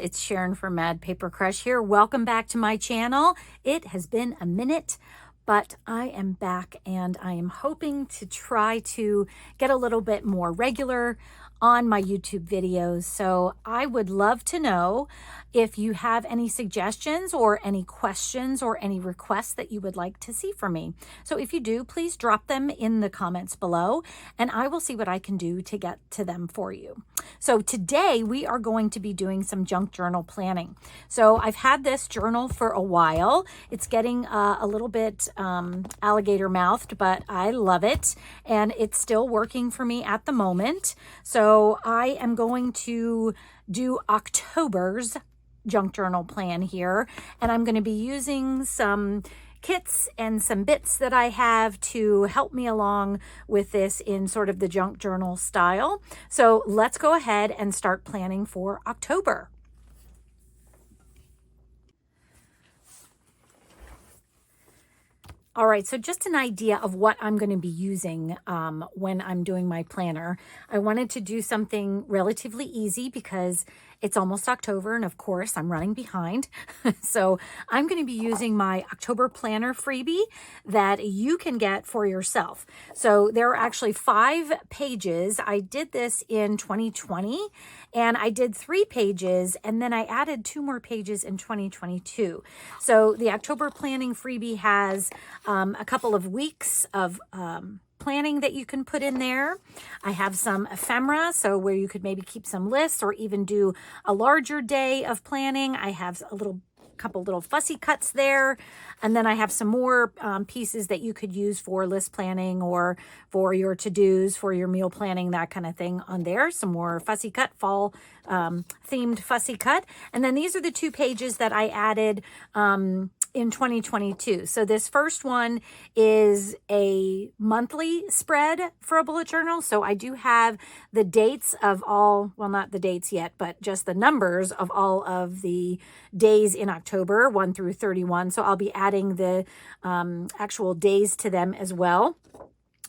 It's Sharon from Mad Paper Crush here. Welcome back to my channel. It has been a minute, but I am back and I am hoping to try to get a little bit more regular on my YouTube videos. So I would love to know if you have any suggestions or any questions or any requests that you would like to see from me. So if you do, please drop them in the comments below and I will see what I can do to get to them for you. So today we are going to be doing some junk journal planning. So I've had this journal for a while. It's getting a little bit alligator mouthed, but I love it and it's still working for me at the moment. So I am going to do October's junk journal plan here, and I'm going to be using some kits and some bits that I have to help me along with this in sort of the junk journal style. So let's go ahead and start planning for October. All right, so just an idea of what I'm going to be using when I'm doing my planner. I wanted to do something relatively easy because it's almost October, and of course, I'm running behind. So I'm going to be using my October Planner Freebie that you can get for yourself. So there are actually 5 pages. I did this in 2020, and I did 3 pages, and then I added 2 more pages in 2022. So the October Planning Freebie has a couple of weeks of planning that you can put in there. I have some ephemera, so where you could maybe keep some lists or even do a larger day of planning. I have a couple little fussy cuts there, and then I have some more pieces that you could use for list planning or for your to-dos, for your meal planning, that kind of thing on there. Some more fussy cut, fall themed fussy cut. And then these are the 2 pages that I added in 2022. So this first one is a monthly spread for a bullet journal. So I do have the dates of all, well, not the dates yet, but just the numbers of all of the days in October, 1 through 31. So I'll be adding the actual days to them as well.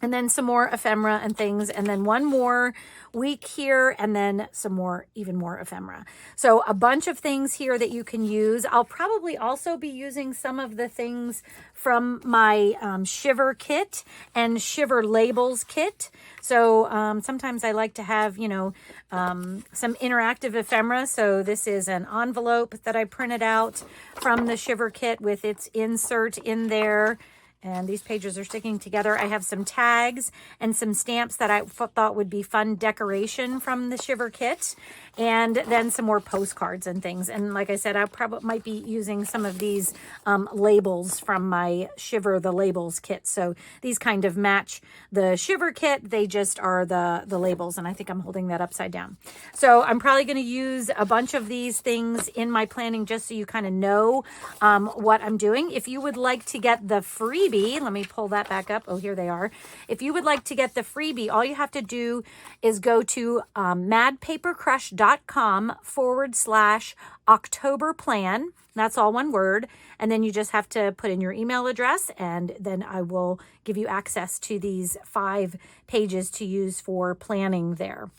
And then some more ephemera and things, and then 1 more week here, and then some more, even more ephemera. So a bunch of things here that you can use. I'll probably also be using some of the things from my Shiver kit and Shiver Labels kit. So sometimes I like to have, you know, some interactive ephemera. So this is an envelope that I printed out from the Shiver kit with its insert in there. And these pages are sticking together. I have some tags and some stamps that I thought would be fun decoration from the Shiver kit. And then some more postcards and things. And like I said, I probably might be using some of these labels from my Shiver the Labels kit. So these kind of match the Shiver kit. They just are the labels. And I think I'm holding that upside down. So I'm probably going to use a bunch of these things in my planning just so you kind of know what I'm doing. If you would like to get the freebie, let me pull that back up. Oh, here they are. If you would like to get the freebie, all you have to do is go to madpapercrush.com/October plan. That's all one word. And then you just have to put in your email address, and then I will give you access to these 5 pages to use for planning there.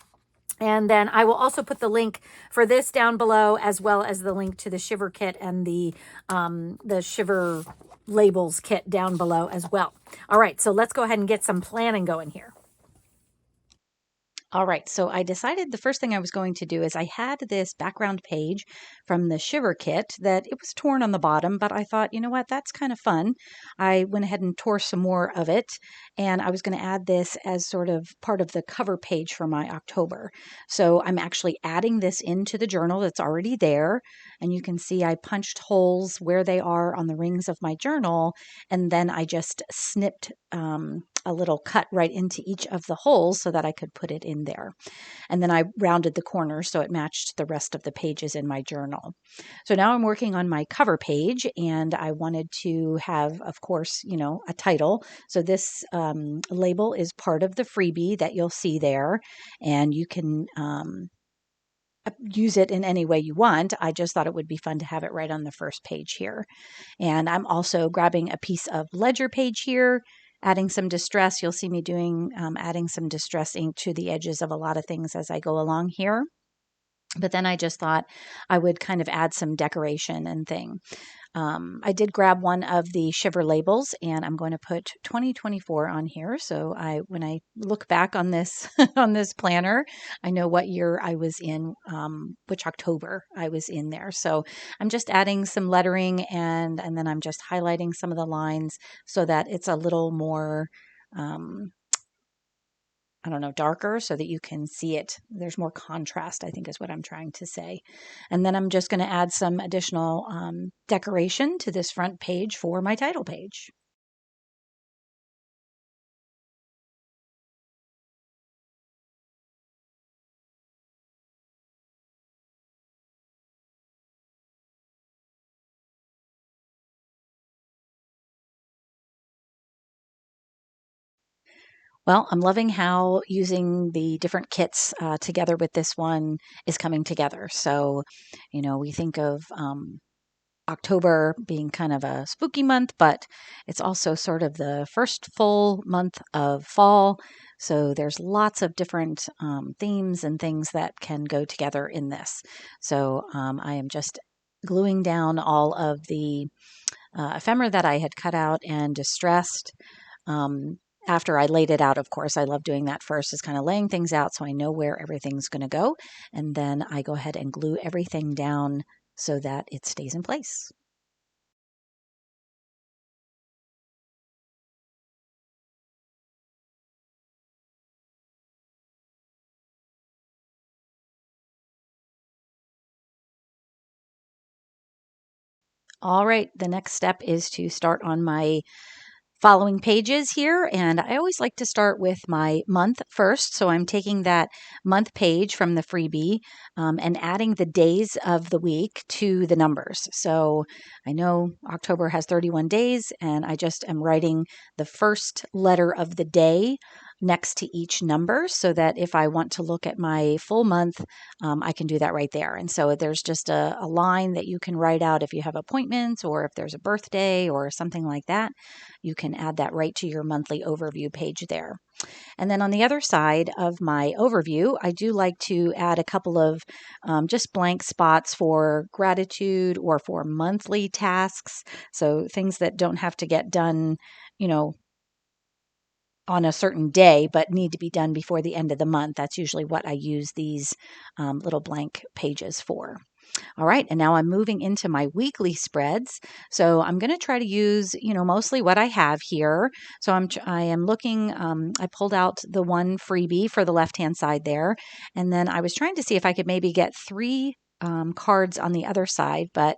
And then I will also put the link for this down below, as well as the link to the Shiver kit and the Shiver Labels kit down below as well. All right, so let's go ahead and get some planning going here. All right, so I decided the first thing I was going to do is I had this background page from the Shiver kit that it was torn on the bottom, but I thought, you know what, that's kind of fun. I went ahead and tore some more of it, and I was going to add this as sort of part of the cover page for my October. So I'm actually adding this into the journal that's already there, and you can see I punched holes where they are on the rings of my journal, and then I just snipped a little cut right into each of the holes so that I could put it in there. And then I rounded the corners so it matched the rest of the pages in my journal. So now I'm working on my cover page, and I wanted to have, of course, you know, a title. So this label is part of the freebie that you'll see there, and you can use it in any way you want. I just thought it would be fun to have it right on the first page here. And I'm also grabbing a piece of ledger page here, adding some distress. You'll see me doing adding some distress ink to the edges of a lot of things as I go along here. But then I just thought I would kind of add some decoration and thing. I did grab one of the shiver labels, and I'm going to put 2024 on here. So when I look back on this on this planner, I know what year I was in, which October I was in there. So I'm just adding some lettering, and then I'm just highlighting some of the lines so that it's a little more, I don't know, darker so that you can see it. There's more contrast, I think is what I'm trying to say. And then I'm just going to add some additional decoration to this front page for my title page. Well, I'm loving how using the different kits together with this one is coming together. So, we think of October being kind of a spooky month, but it's also sort of the first full month of fall. So there's lots of different themes and things that can go together in this. So I am just gluing down all of the ephemera that I had cut out and distressed. Um, After I laid it out, of course, I love doing that first, is kind of laying things out so I know where everything's going to go. And then I go ahead and glue everything down so that it stays in place. All right, the next step is to start on my following pages here. And I always like to start with my month first. So I'm taking that month page from the freebie and adding the days of the week to the numbers. So I know October has 31 days, and I just am writing the first letter of the day next to each number so that if I want to look at my full month, I can do that right there. And so there's just a line that you can write out if you have appointments or if there's a birthday or something like that. You can add that right to your monthly overview page there. And then on the other side of my overview, I do like to add a couple of just blank spots for gratitude or for monthly tasks. So things that don't have to get done, you know, on a certain day, but need to be done before the end of the month. That's usually what I use these little blank pages for. All right, and now I'm moving into my weekly spreads. So I'm going to try to use, mostly what I have here. So I am looking. I pulled out the one freebie for the left-hand side there, and then I was trying to see if I could maybe get three cards on the other side, but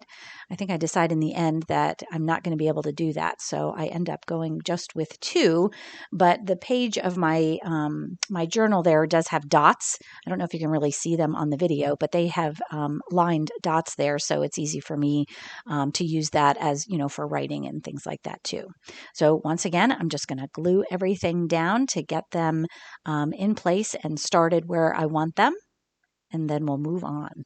I think I decided in the end that I'm not going to be able to do that. So I end up going just with two. But the page of my journal there does have dots. I don't know if you can really see them on the video, but they have lined dots there, so it's easy for me to use that as for writing and things like that too. So once again, I'm just going to glue everything down to get them in place and started where I want them, and then we'll move on.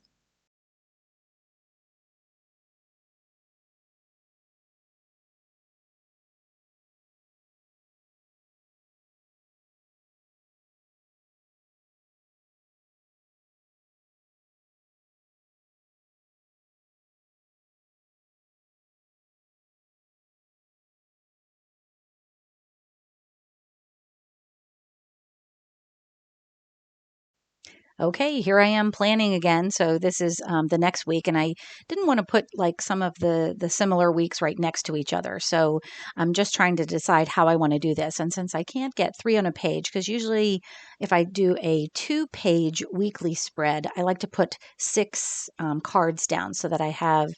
Okay, here I am planning again. So this is the next week, and I didn't want to put like some of the similar weeks right next to each other. So I'm just trying to decide how I want to do this. And since I can't get three on a page, because usually if I do a 2-page weekly spread, I like to put six cards down so that I have,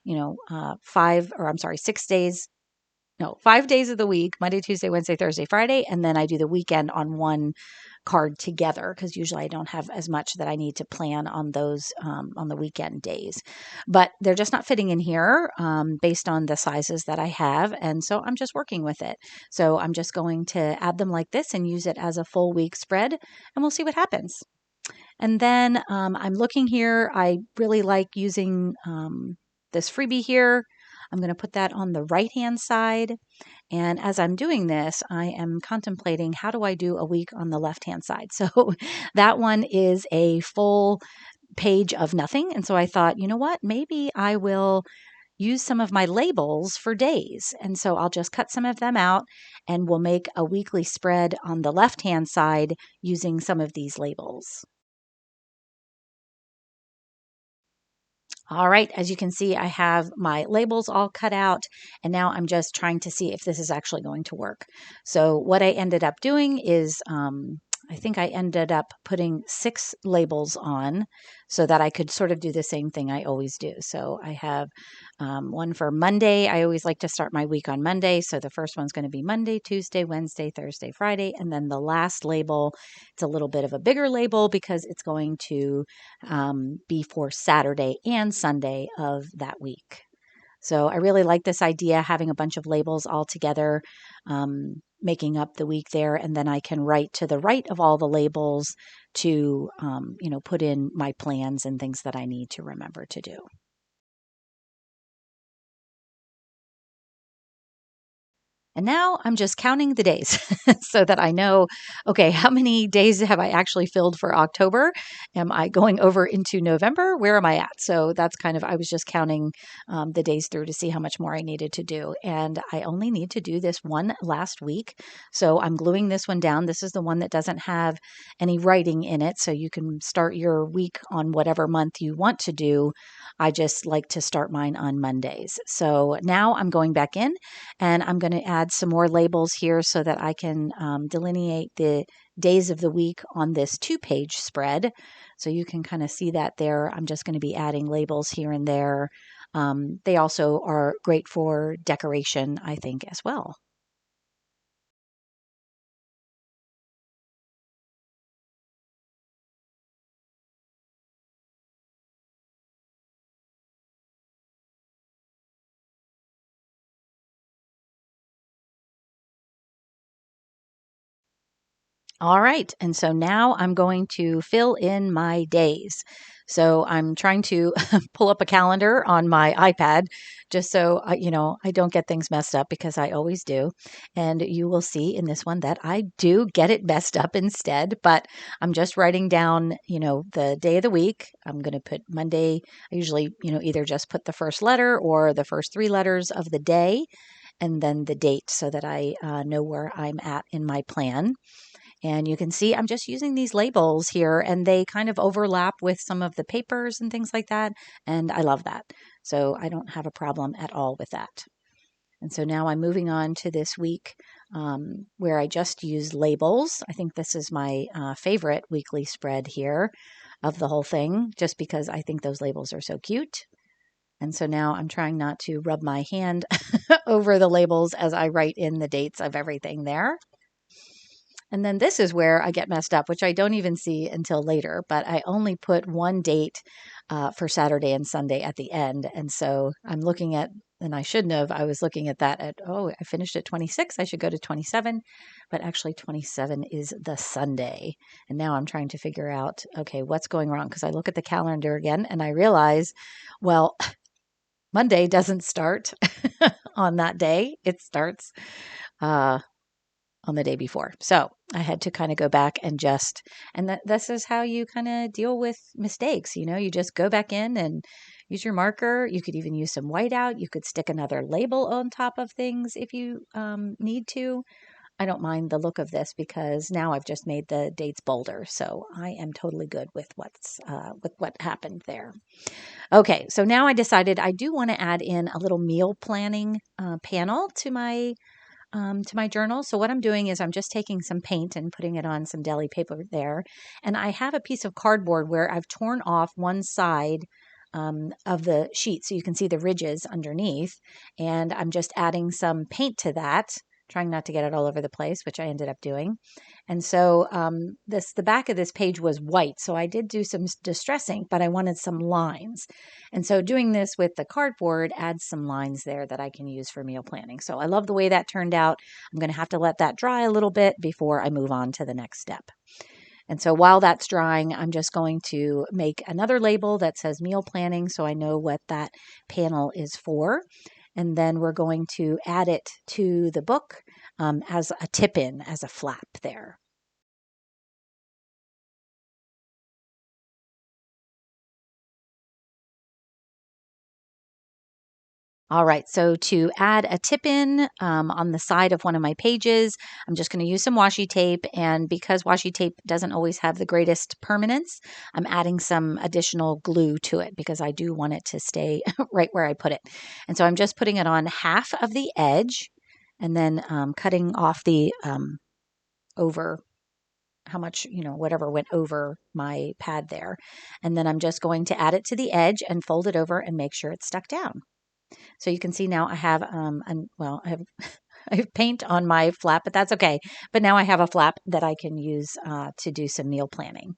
6 days. No, 5 days of the week, Monday, Tuesday, Wednesday, Thursday, Friday, and then I do the weekend on one card together because usually I don't have as much that I need to plan on those on the weekend days. But they're just not fitting in here based on the sizes that I have. And so I'm just working with it. So I'm just going to add them like this and use it as a full week spread, and we'll see what happens. And then I'm looking here. I really like using this freebie here. I'm going to put that on the right hand side. And as I'm doing this, I am contemplating how do I do a week on the left hand side. So that one is a full page of nothing. And so I thought, you know what, maybe I will use some of my labels for days. And so I'll just cut some of them out and we'll make a weekly spread on the left-hand side using some of these labels. All right, as you can see, I have my labels all cut out, and now I'm just trying to see if this is actually going to work. So what I ended up doing is I think I ended up putting 6 labels on so that I could sort of do the same thing I always do. So I have one for Monday. I always like to start my week on Monday. So the first one's going to be Monday, Tuesday, Wednesday, Thursday, Friday. And then the last label, it's a little bit of a bigger label because it's going to be for Saturday and Sunday of that week. So I really like this idea, having a bunch of labels all together, making up the week there, and then I can write to the right of all the labels to, put in my plans and things that I need to remember to do. And now I'm just counting the days so that I know, okay, how many days have I actually filled for October? Am I going over into November? Where am I at? So that's kind of, I was just counting the days through to see how much more I needed to do. And I only need to do this one last week. So I'm gluing this one down. This is the one that doesn't have any writing in it. So you can start your week on whatever month you want to do. I just like to start mine on Mondays. So now I'm going back in and I'm going to add some more labels here so that I can delineate the days of the week on this 2-page spread. So you can kind of see that there. I'm just going to be adding labels here and there. They also are great for decoration, I think, as well. All right. And so now I'm going to fill in my days. So I'm trying to pull up a calendar on my iPad just so I don't get things messed up because I always do. And you will see in this one that I do get it messed up instead, but I'm just writing down, the day of the week. I'm going to put Monday. I usually, either just put the first letter or the first 3 letters of the day and then the date so that I know where I'm at in my plan. And you can see I'm just using these labels here and they kind of overlap with some of the papers and things like that. And I love that. So I don't have a problem at all with that. And so now I'm moving on to this week where I just use labels. I think this is my favorite weekly spread here of the whole thing, just because I think those labels are so cute. And so now I'm trying not to rub my hand over the labels as I write in the dates of everything there. And then this is where I get messed up, which I don't even see until later, but I only put one date for Saturday and Sunday at the end. And so I'm looking at, and I shouldn't have, I was looking at that at, I finished at 26. I should go to 27, but actually 27 is the Sunday. And now I'm trying to figure out, okay, what's going wrong? Because I look at the calendar again and I realize, well, Monday doesn't start on that day. It starts uh, on the day before. So I had to kind of go back and this is how you kind of deal with mistakes. You just go back in and use your marker. You could even use some whiteout. You could stick another label on top of things if you need to. I don't mind the look of this because now I've just made the dates bolder. So I am totally good with with what happened there. Okay, so now I decided I do want to add in a little meal planning panel to my journal. So what I'm doing is I'm just taking some paint and putting it on some deli paper there. And I have a piece of cardboard where I've torn off one side of the sheet so you can see the ridges underneath. And I'm just adding some paint to that, trying not to get it all over the place, which I ended up doing. And so the back of this page was white. So I did do some distressing, but I wanted some lines. And so doing this with the cardboard adds some lines there that I can use for meal planning. So I love the way that turned out. I'm going to have to let that dry a little bit before I move on to the next step. And so while that's drying, I'm just going to make another label that says meal planning so I know what that panel is for. And then we're going to add it to the book as a tip-in, as a flap there. All right, so to add a tip in on the side of one of my pages, I'm just going to use some washi tape. And because washi tape doesn't always have the greatest permanence, I'm adding some additional glue to it because I do want it to stay right where I put it. And so I'm just putting it on half of the edge and then cutting off the over how much, whatever went over my pad there. And then I'm just going to add it to the edge and fold it over and make sure it's stuck down. So you can see now I have, I have I have paint on my flap, but that's okay. But now I have a flap that I can use to do some meal planning.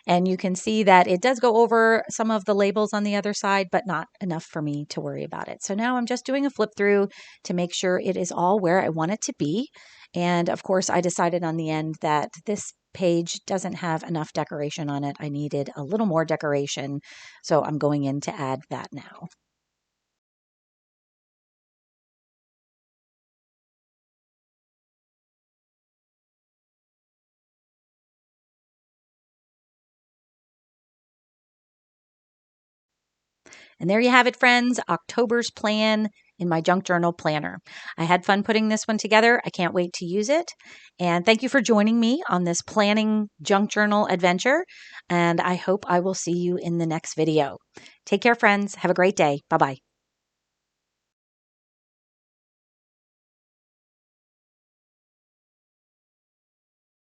And you can see that it does go over some of the labels on the other side, but not enough for me to worry about it. So now I'm just doing a flip through to make sure it is all where I want it to be. And of course, I decided on the end that this page doesn't have enough decoration on it. I needed a little more decoration. So I'm going in to add that now. And there you have it, friends, October's plan in my junk journal planner. I had fun putting this one together. I can't wait to use it. And thank you for joining me on this planning junk journal adventure. And I hope I will see you in the next video. Take care, friends. Have a great day. Bye-bye.